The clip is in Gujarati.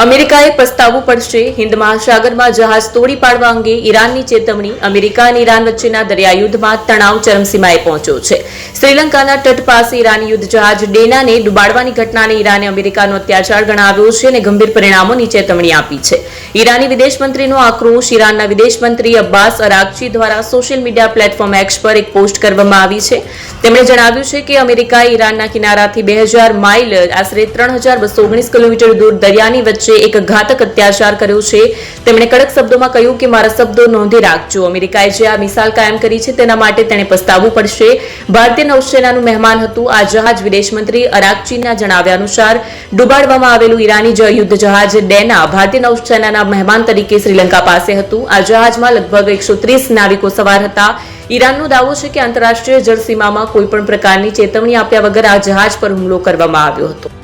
અમેરિકાએ પસ્તાવવું પડશે. હિન્દ મહાસાગરમાં જહાજ તોડી પાડવા અંગે ઈરાનની ચેતવણી. અમેરિકા અને ઈરાન વચ્ચેના દરિયાયુદ્ધમાં તણાવ ચરમસીમાએ પહોંચ્યો છે. શ્રીલંકાના તટ પાસે ઈરાની યુદ્ધ જહાજ ડેનાને ડૂબાડવાની ઘટનાને ઈરાને અમેરિકાનો અત્યાચાર ગણાવ્યો છે અને ગંભીર પરિણામોની ચેતવણી આપી છે. ઈરાની વિદેશ મંત્રીનો આક્રોશ. ઈરાનના વિદેશ મંત્રી અબ્બાસ અરાગચી દ્વારા સોશિયલ મીડિયા પ્લેટફોર્મ એક્સ પર એક પોસ્ટ કરવામાં આવી છે. તેમણે જણાવ્યું છે કે અમેરિકાએ ઈરાનના કિનારાથી 2000 માઇલ આશરે 3219 કિલોમીટર દૂર દરિયાની વચ્ચે એક ઘાતક અત્યાચાર કર્યો છે. તેમણે કડક શબ્દોમાં કહ્યું કે મારા શબ્દો નોંધી રાખજો. અમેરિકાએ જે આ મિસાલ કાયમ કરી છે તેના માટે તેણે પસ્તાવવું પડશે. ભારતીય નૌસેનાનું મહેમાન હતું આ જહાજ. વિદેશ મંત્રી અરાગચીના જણાવ્યા અનુસાર ડૂબાડવામાં આવેલું ઈરાની યુદ્ધ જહાજ ડેના ભારતીય નૌસેનાના મહેમાન તરીકે શ્રીલંકા પાસે હતું. આ જહાજમાં લગભગ 130 નાવિકો સવાર હતા. ઈરાનનો દાવો છે કે આંતરરાષ્ટ્રીય જળસીમામાં કોઈપણ પ્રકારની ચેતવણી આપ્યા વગર આ જહાજ પર હુમલો કરવામાં આવ્યો હતો.